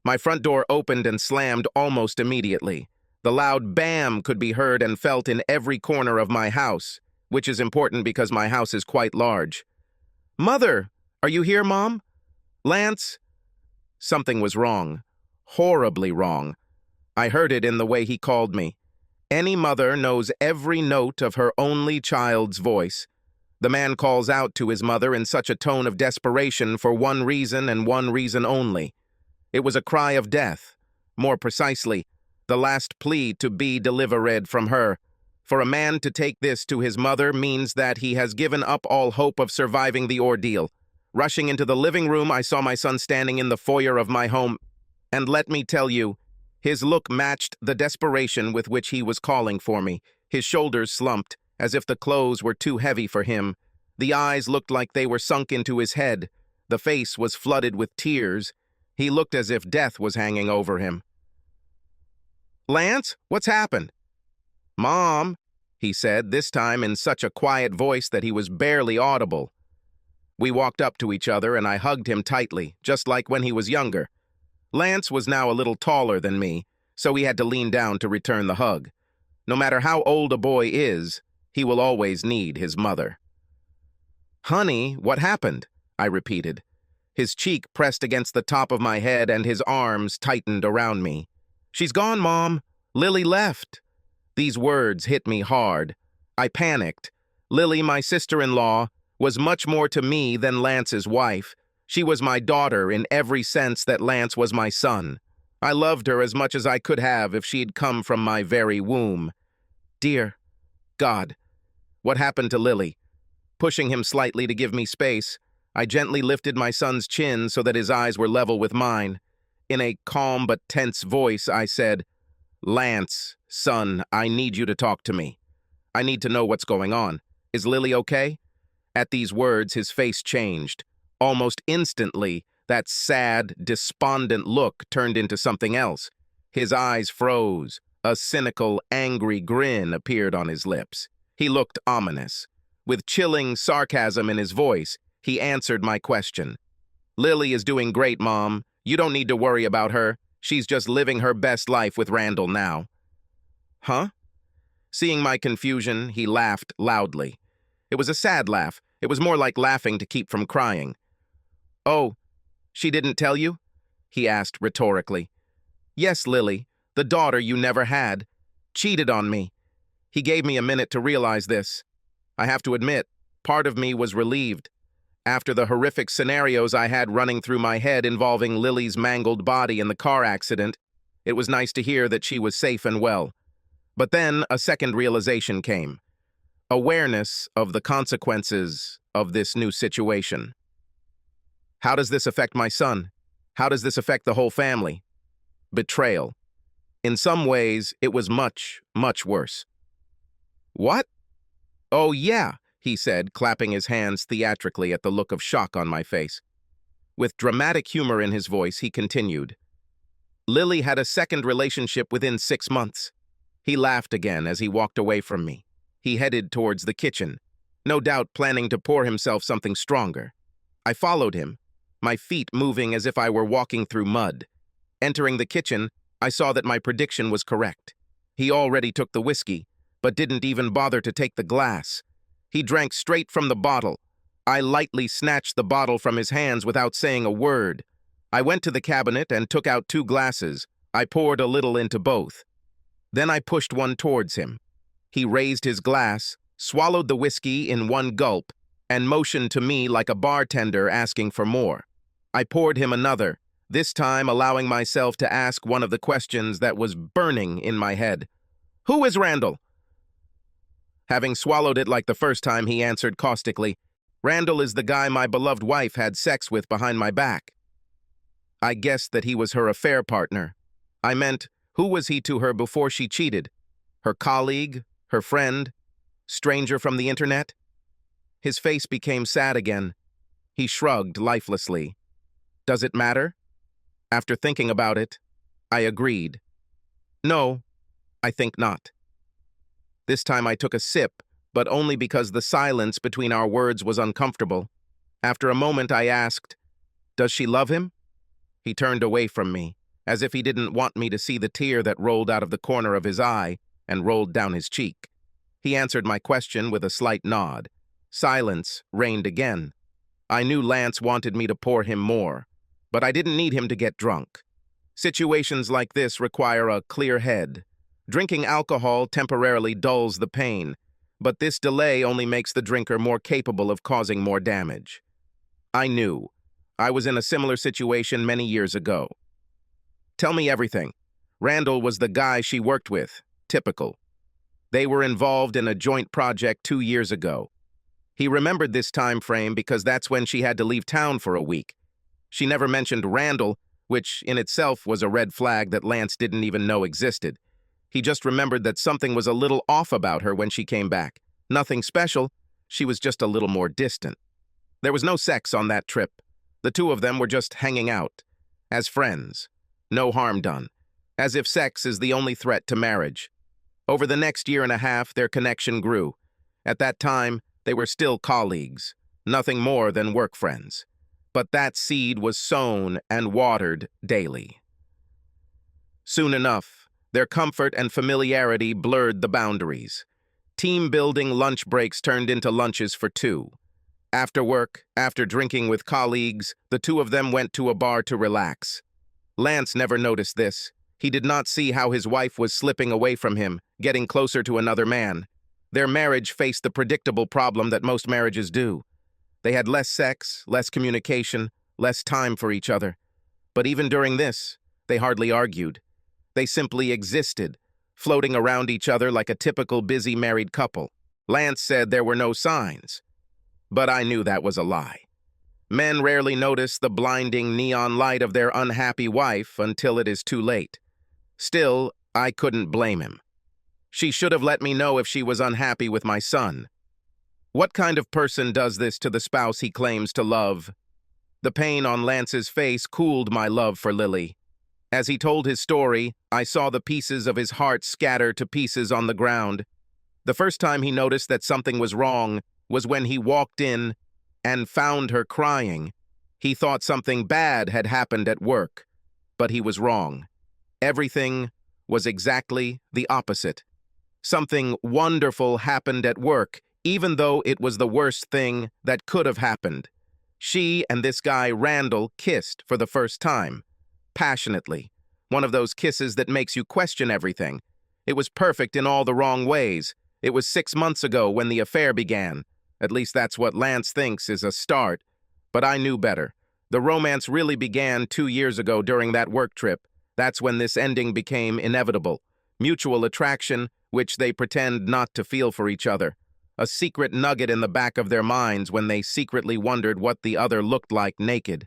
My front door opened and slammed almost immediately. The loud bam could be heard and felt in every corner of my house, which is important because my house is quite large. "Mother! Are you here, Mom? Lance?" Something was wrong. Horribly wrong. I heard it in the way he called me. Any mother knows every note of her only child's voice. The man calls out to his mother in such a tone of desperation for one reason and one reason only. It was a cry of death. More precisely, the last plea to be delivered from her. For a man to take this to his mother means that he has given up all hope of surviving the ordeal. Rushing into the living room, I saw my son standing in the foyer of my home, and let me tell you, his look matched the desperation with which he was calling for me. His shoulders slumped, as if the clothes were too heavy for him. The eyes looked like they were sunk into his head. The face was flooded with tears. He looked as if death was hanging over him. "Lance, what's happened?" "Mom," he said, this time in such a quiet voice that he was barely audible. We walked up to each other and I hugged him tightly, just like when he was younger. Lance was now a little taller than me, so he had to lean down to return the hug. No matter how old a boy is, he will always need his mother. "Honey, what happened?" I repeated. His cheek pressed against the top of my head and his arms tightened around me. "She's gone, Mom. Lily left." These words hit me hard. I panicked. Lily, my sister-in-law, was much more to me than Lance's wife. She was my daughter in every sense that Lance was my son. I loved her as much as I could have if she had come from my very womb. Dear God, what happened to Lily? Pushing him slightly to give me space, I gently lifted my son's chin so that his eyes were level with mine. In a calm but tense voice, I said, "Lance, son, I need you to talk to me. I need to know what's going on. Is Lily okay?" At these words, his face changed. Almost instantly, that sad, despondent look turned into something else. His eyes froze. A cynical, angry grin appeared on his lips. He looked ominous. With chilling sarcasm in his voice, he answered my question. "Lily is doing great, Mom. You don't need to worry about her. She's just living her best life with Randall now." "Huh?" Seeing my confusion, he laughed loudly. It was a sad laugh. It was more like laughing to keep from crying. "Oh, she didn't tell you?" he asked rhetorically. "Yes, Lily, the daughter you never had, cheated on me." He gave me a minute to realize this. I have to admit, part of me was relieved. After the horrific scenarios I had running through my head involving Lily's mangled body in the car accident, it was nice to hear that she was safe and well. But then a second realization came. Awareness of the consequences of this new situation. How does this affect my son? How does this affect the whole family? Betrayal. In some ways, it was much, much worse. "What?" "Oh, yeah," he said, clapping his hands theatrically at the look of shock on my face. With dramatic humor in his voice, he continued. "Lily had a second relationship within 6 months." He laughed again as he walked away from me. He headed towards the kitchen, no doubt planning to pour himself something stronger. I followed him, my feet moving as if I were walking through mud. Entering the kitchen, I saw that my prediction was correct. He already took the whiskey, but didn't even bother to take the glass. He drank straight from the bottle. I lightly snatched the bottle from his hands without saying a word. I went to the cabinet and took out 2 glasses. I poured a little into both. Then I pushed one towards him. He raised his glass, swallowed the whiskey in one gulp, and motioned to me like a bartender asking for more. I poured him another, this time allowing myself to ask one of the questions that was burning in my head. "Who is Randall?" Having swallowed it like the first time, he answered caustically, "Randall is the guy my beloved wife had sex with behind my back." I guessed that he was her affair partner. I meant, who was he to her before she cheated? Her colleague? Her friend? Stranger from the internet? His face became sad again. He shrugged lifelessly. "Does it matter?" After thinking about it, I agreed. "No, I think not." This time I took a sip, but only because the silence between our words was uncomfortable. After a moment I asked, "Does she love him?" He turned away from me. as if he didn't want me to see the tear that rolled out of the corner of his eye and rolled down his cheek. He answered my question with a slight nod. Silence reigned again. I knew Lance wanted me to pour him more, but I didn't need him to get drunk. Situations like this require a clear head. Drinking alcohol temporarily dulls the pain, but this delay only makes the drinker more capable of causing more damage. I knew. I was in a similar situation many years ago. Tell me everything. Randall was the guy she worked with. Typical. They were involved in a joint project 2 years ago. He remembered this time frame because that's when she had to leave town for a week. She never mentioned Randall, which in itself was a red flag that Lance didn't even know existed. He just remembered that something was a little off about her when she came back. Nothing special, she was just a little more distant. There was no sex on that trip. The two of them were just hanging out. As friends. No harm done. As if sex is the only threat to marriage. Over the next year and a half, their connection grew. At that time, they were still colleagues. Nothing more than work friends. But that seed was sown and watered daily. Soon enough, their comfort and familiarity blurred the boundaries. Team-building lunch breaks turned into lunches for two. After work, after drinking with colleagues, the two of them went to a bar to relax. Lance never noticed this. He did not see how his wife was slipping away from him, getting closer to another man. Their marriage faced the predictable problem that most marriages do. They had less sex, less communication, less time for each other. But even during this, they hardly argued. They simply existed, floating around each other like a typical busy married couple. Lance said there were no signs. But I knew that was a lie. Men rarely notice the blinding neon light of their unhappy wife until it is too late. Still, I couldn't blame him. She should have let me know if she was unhappy with my son. What kind of person does this to the spouse he claims to love? The pain on Lance's face cooled my love for Lily. As he told his story, I saw the pieces of his heart scatter to pieces on the ground. The first time he noticed that something was wrong was when he walked in and found her crying. He thought something bad had happened at work, but he was wrong. Everything was exactly the opposite. Something wonderful happened at work, even though it was the worst thing that could have happened. She and this guy Randall kissed for the first time, passionately. One of those kisses that makes you question everything. It was perfect in all the wrong ways. It was 6 months ago when the affair began. At least that's what Lance thinks is a start. But I knew better. The romance really began 2 years ago during that work trip. That's when this ending became inevitable. Mutual attraction, which they pretend not to feel for each other. A secret nugget in the back of their minds when they secretly wondered what the other looked like naked.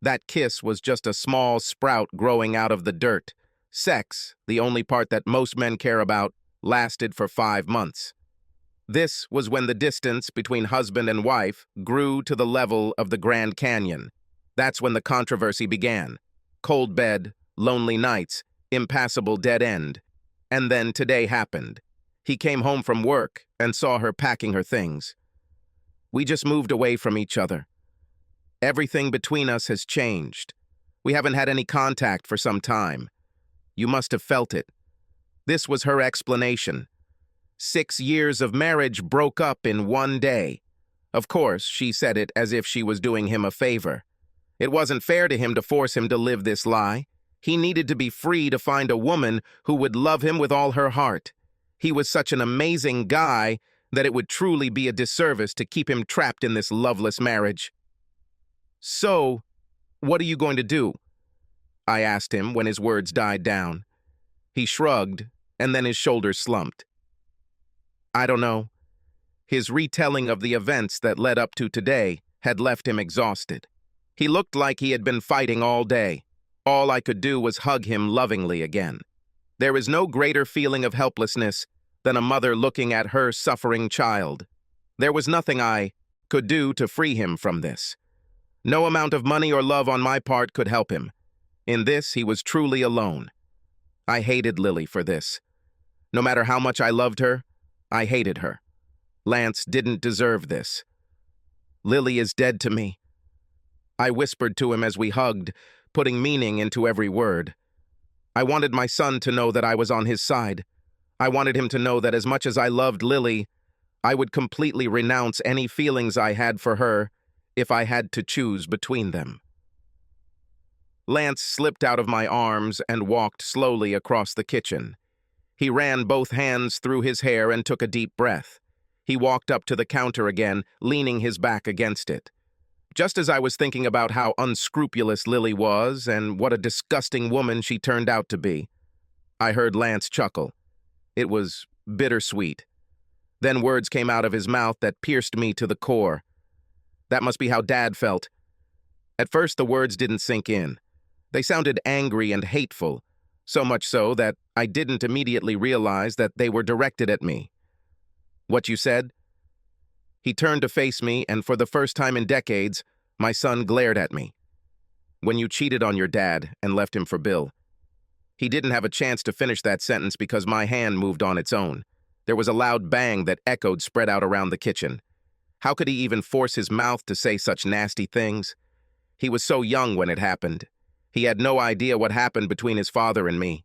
That kiss was just a small sprout growing out of the dirt. Sex, the only part that most men care about, lasted for 5 months. This was when the distance between husband and wife grew to the level of the Grand Canyon. That's when the controversy began. Cold bed, lonely nights, impassable dead end. And then today happened. He came home from work and saw her packing her things. We just moved away from each other. Everything between us has changed. We haven't had any contact for some time. You must have felt it. This was her explanation. 6 years of marriage broke up in one day. Of course, she said it as if she was doing him a favor. It wasn't fair to him to force him to live this lie. He needed to be free to find a woman who would love him with all her heart. He was such an amazing guy that it would truly be a disservice to keep him trapped in this loveless marriage. So, what are you going to do? I asked him when his words died down. He shrugged, and then his shoulders slumped. I don't know. His retelling of the events that led up to today had left him exhausted. He looked like he had been fighting all day. All I could do was hug him lovingly again. There is no greater feeling of helplessness than a mother looking at her suffering child. There was nothing I could do to free him from this. No amount of money or love on my part could help him. In this, he was truly alone. I hated Lily for this. No matter how much I loved her, I hated her. Lance didn't deserve this. Lily is dead to me. I whispered to him as we hugged, putting meaning into every word. I wanted my son to know that I was on his side. I wanted him to know that as much as I loved Lily, I would completely renounce any feelings I had for her if I had to choose between them. Lance slipped out of my arms and walked slowly across the kitchen. He ran both hands through his hair and took a deep breath. He walked up to the counter again, leaning his back against it. Just as I was thinking about how unscrupulous Lily was and what a disgusting woman she turned out to be, I heard Lance chuckle. It was bittersweet. Then words came out of his mouth that pierced me to the core. That must be how Dad felt. At first, the words didn't sink in. They sounded angry and hateful, so much so that I didn't immediately realize that they were directed at me. "What you said?" He turned to face me, and for the first time in decades, my son glared at me. "When you cheated on your dad and left him for Bill." He didn't have a chance to finish that sentence because my hand moved on its own. There was a loud bang that echoed spread out around the kitchen. How could he even force his mouth to say such nasty things? He was so young when it happened. He had no idea what happened between his father and me.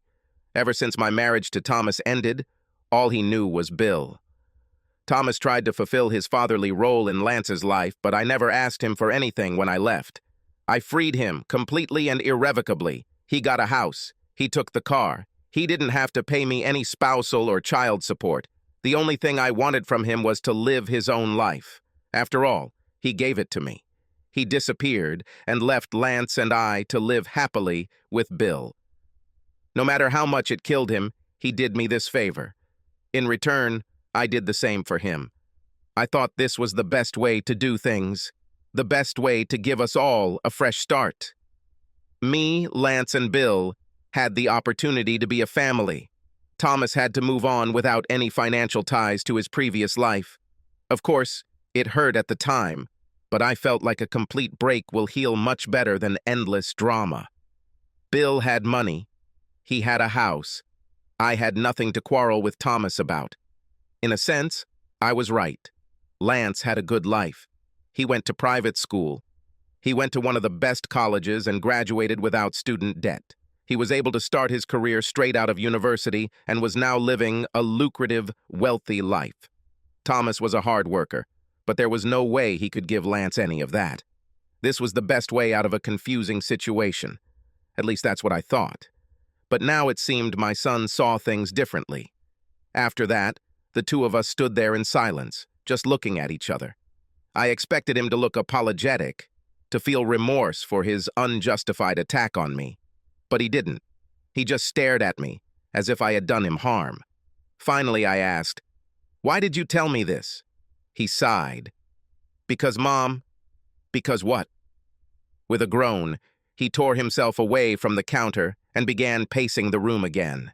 Ever since my marriage to Thomas ended, all he knew was Bill. Thomas tried to fulfill his fatherly role in Lance's life, but I never asked him for anything when I left. I freed him completely and irrevocably. He got a house. He took the car. He didn't have to pay me any spousal or child support. The only thing I wanted from him was to live his own life. After all, he gave it to me. He disappeared and left Lance and I to live happily with Bill. No matter how much it killed him, he did me this favor. In return, I did the same for him. I thought this was the best way to do things, the best way to give us all a fresh start. Me, Lance, and Bill had the opportunity to be a family. Thomas had to move on without any financial ties to his previous life. Of course, it hurt at the time, but I felt like a complete break will heal much better than endless drama. Bill had money. He had a house. I had nothing to quarrel with Thomas about. In a sense, I was right. Lance had a good life. He went to private school. He went to one of the best colleges and graduated without student debt. He was able to start his career straight out of university and was now living a lucrative, wealthy life. Thomas was a hard worker, but there was no way he could give Lance any of that. This was the best way out of a confusing situation. At least that's what I thought. But now it seemed my son saw things differently. After that, the two of us stood there in silence, just looking at each other. I expected him to look apologetic, to feel remorse for his unjustified attack on me. But he didn't. He just stared at me, as if I had done him harm. Finally, I asked, "Why did you tell me this?" He sighed. "Because, Mom." "Because what?" With a groan, he tore himself away from the counter and began pacing the room again.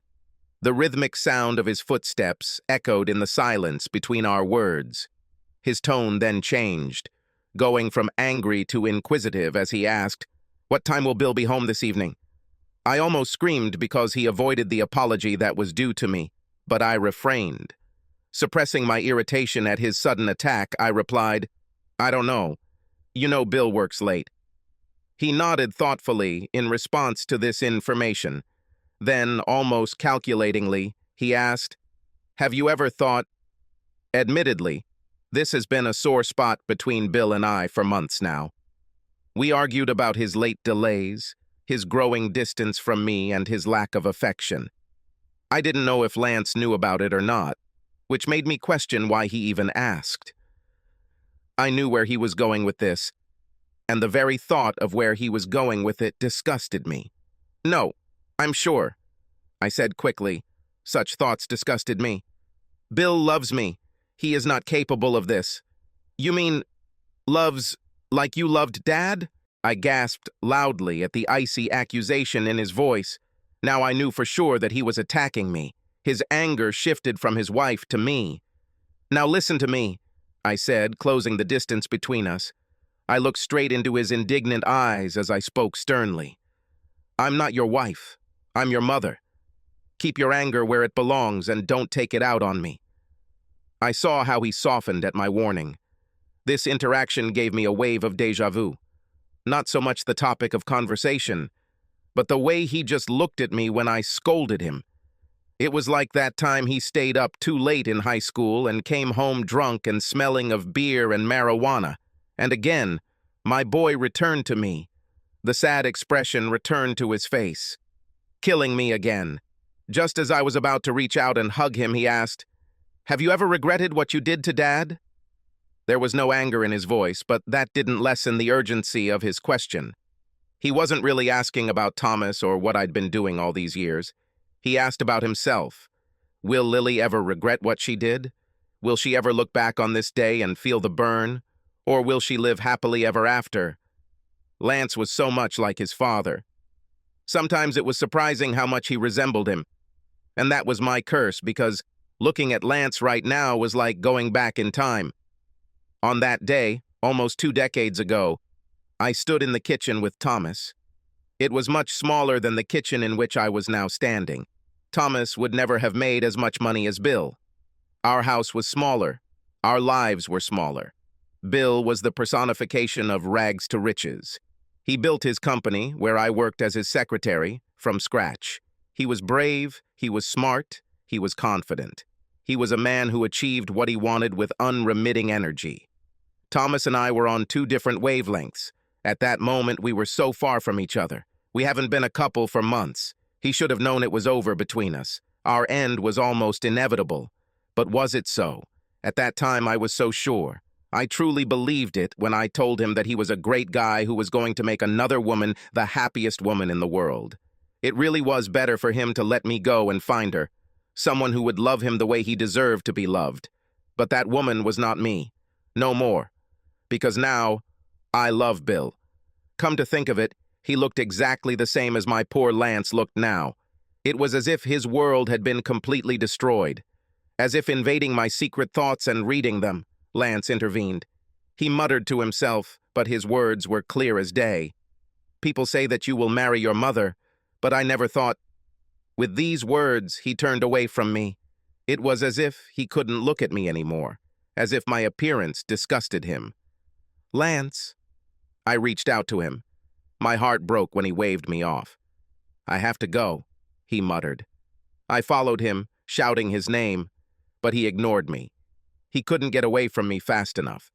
The rhythmic sound of his footsteps echoed in the silence between our words. His tone then changed, going from angry to inquisitive as he asked, "What time will Bill be home this evening?" I almost screamed because he avoided the apology that was due to me, but I refrained. Suppressing my irritation at his sudden attack, I replied, "I don't know. You know Bill works late." He nodded thoughtfully in response to this information. Then, almost calculatingly, he asked, "Have you ever thought—" Admittedly, this has been a sore spot between Bill and I for months now. We argued about his late delays, his growing distance from me, and his lack of affection. I didn't know if Lance knew about it or not, which made me question why he even asked. I knew where he was going with this, and the very thought of where he was going with it disgusted me. "No, I'm sure," I said quickly. Such thoughts disgusted me. "Bill loves me. He is not capable of this." "You mean, loves like you loved Dad?" I gasped loudly at the icy accusation in his voice. Now I knew for sure that he was attacking me. His anger shifted from his wife to me. "Now listen to me," I said, closing the distance between us. I looked straight into his indignant eyes as I spoke sternly. "I'm not your wife. I'm your mother. Keep your anger where it belongs and don't take it out on me." I saw how he softened at my warning. This interaction gave me a wave of déjà vu. Not so much the topic of conversation, but the way he just looked at me when I scolded him. It was like that time he stayed up too late in high school and came home drunk and smelling of beer and marijuana. And again, my boy returned to me. The sad expression returned to his face, killing me again. Just as I was about to reach out and hug him, he asked, "Have you ever regretted what you did to Dad?" There was no anger in his voice, but that didn't lessen the urgency of his question. He wasn't really asking about Thomas or what I'd been doing all these years. He asked about himself. Will Lily ever regret what she did? Will she ever look back on this day and feel the burn? Or will she live happily ever after? Lance was so much like his father. Sometimes it was surprising how much he resembled him. And that was my curse, because looking at Lance right now was like going back in time. On that day, almost 2 decades ago, I stood in the kitchen with Thomas. It was much smaller than the kitchen in which I was now standing. Thomas would never have made as much money as Bill. Our house was smaller. Our lives were smaller. Bill was the personification of rags to riches. He built his company, where I worked as his secretary, from scratch. He was brave, he was smart, he was confident. He was a man who achieved what he wanted with unremitting energy. Thomas and I were on 2 different wavelengths. At that moment, we were so far from each other. We haven't been a couple for months. He should have known it was over between us. Our end was almost inevitable. But was it so? At that time, I was so sure. I truly believed it when I told him that he was a great guy who was going to make another woman the happiest woman in the world. It really was better for him to let me go and find her, someone who would love him the way he deserved to be loved. But that woman was not me. No more. Because now, I love Bill. Come to think of it, he looked exactly the same as my poor Lance looked now. It was as if his world had been completely destroyed. As if invading my secret thoughts and reading them, Lance intervened. He muttered to himself, but his words were clear as day. "People say that you will marry your mother, but I never thought..." With these words, he turned away from me. It was as if he couldn't look at me anymore, as if my appearance disgusted him. "Lance." I reached out to him. My heart broke when he waved me off. "I have to go," he muttered. I followed him, shouting his name, but he ignored me. He couldn't get away from me fast enough.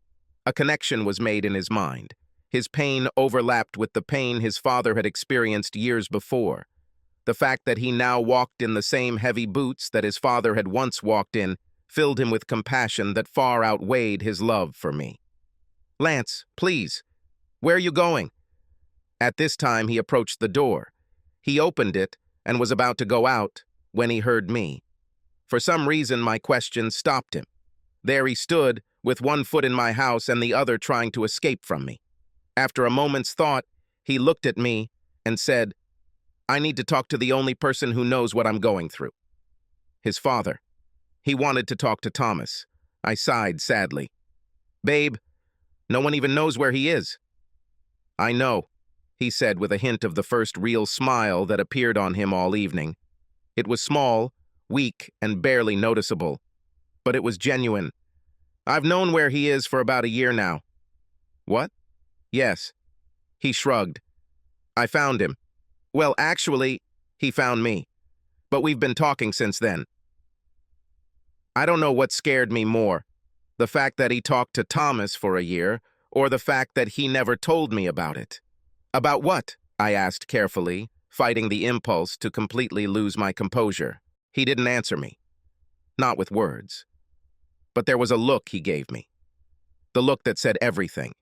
A connection was made in his mind. His pain overlapped with the pain his father had experienced years before. The fact that he now walked in the same heavy boots that his father had once walked in filled him with compassion that far outweighed his love for me. "Lance, please. Where are you going?" At this time, he approached the door. He opened it and was about to go out when he heard me. For some reason, my question stopped him. There he stood, with one foot in my house and the other trying to escape from me. After a moment's thought, he looked at me and said, "I need to talk to the only person who knows what I'm going through." His father. He wanted to talk to Thomas. I sighed sadly. "Babe, no one even knows where he is." "I know," he said with a hint of the first real smile that appeared on him all evening. It was small, weak, and barely noticeable, but it was genuine. "I've known where he is for about a year now." "What?" "Yes." He shrugged. "I found him. Well, actually, he found me. But we've been talking since then." I don't know what scared me more, the fact that he talked to Thomas for a year, or the fact that he never told me about it. "About what?" I asked carefully, fighting the impulse to completely lose my composure. He didn't answer me. Not with words. But there was a look he gave me. The look that said everything.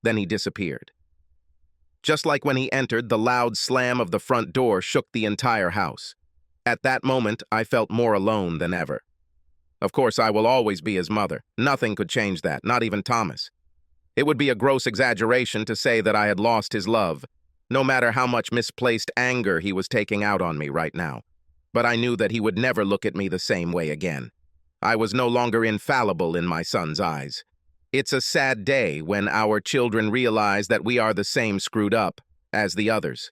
Then he disappeared. Just like when he entered, the loud slam of the front door shook the entire house. At that moment, I felt more alone than ever. Of course, I will always be his mother. Nothing could change that, not even Thomas. It would be a gross exaggeration to say that I had lost his love, no matter how much misplaced anger he was taking out on me right now. But I knew that he would never look at me the same way again. I was no longer infallible in my son's eyes. It's a sad day when our children realize that we are the same screwed up as the others.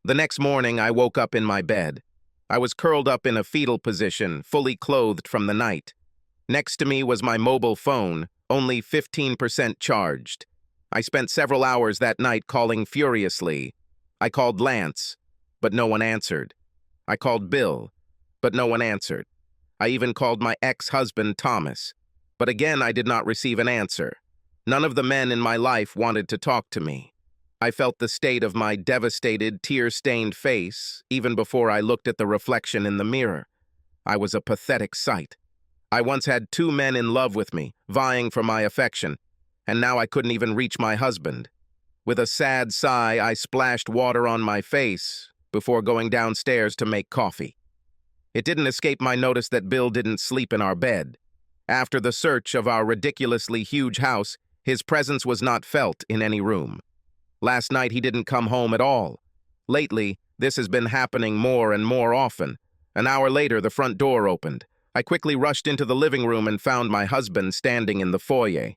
The next morning, I woke up in my bed. I was curled up in a fetal position, fully clothed from the night. Next to me was my mobile phone, only 15% charged. I spent several hours that night calling furiously. I called Lance, but no one answered. I called Bill, but no one answered. I even called my ex-husband, Thomas, but again I did not receive an answer. None of the men in my life wanted to talk to me. I felt the state of my devastated, tear-stained face even before I looked at the reflection in the mirror. I was a pathetic sight. I once had 2 men in love with me, vying for my affection, and now I couldn't even reach my husband. With a sad sigh, I splashed water on my face before going downstairs to make coffee. It didn't escape my notice that Bill didn't sleep in our bed. After the search of our ridiculously huge house, his presence was not felt in any room. Last night he didn't come home at all. Lately, this has been happening more and more often. An hour later, the front door opened. I quickly rushed into the living room and found my husband standing in the foyer.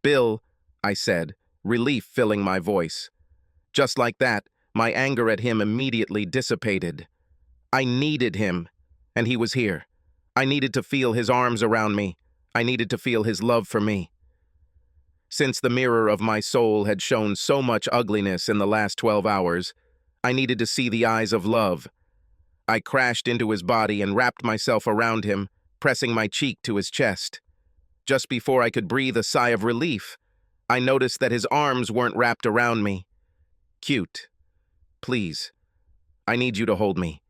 "Bill," I said, relief filling my voice. Just like that, my anger at him immediately dissipated. I needed him, and he was here. I needed to feel his arms around me. I needed to feel his love for me. Since the mirror of my soul had shown so much ugliness in the last 12 hours, I needed to see the eyes of love. I crashed into his body and wrapped myself around him, pressing my cheek to his chest. Just before I could breathe a sigh of relief, I noticed that his arms weren't wrapped around me. "Cute. Please. I need you to hold me."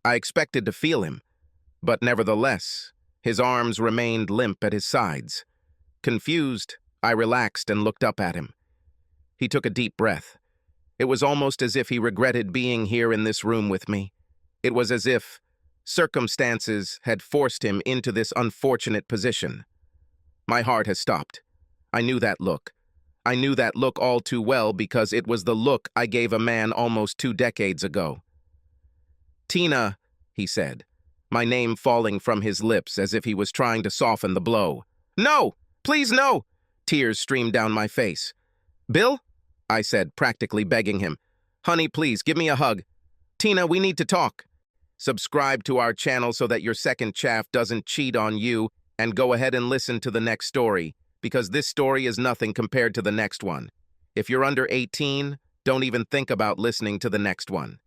I expected to feel him, but nevertheless, his arms remained limp at his sides. Confused, I relaxed and looked up at him. He took a deep breath. It was almost as if he regretted being here in this room with me. It was as if circumstances had forced him into this unfortunate position. My heart has stopped. I knew that look. I knew that look all too well because it was the look I gave a man almost 2 decades ago. "Tina," he said, my name falling from his lips as if he was trying to soften the blow. "No! Please, no!" Tears streamed down my face. "Bill?" I said, practically begging him. "Honey, please, give me a hug. Tina, we need to talk." Subscribe to our channel so that your second chaff doesn't cheat on you, and go ahead and listen to the next story, because this story is nothing compared to the next one. If you're under 18, don't even think about listening to the next one.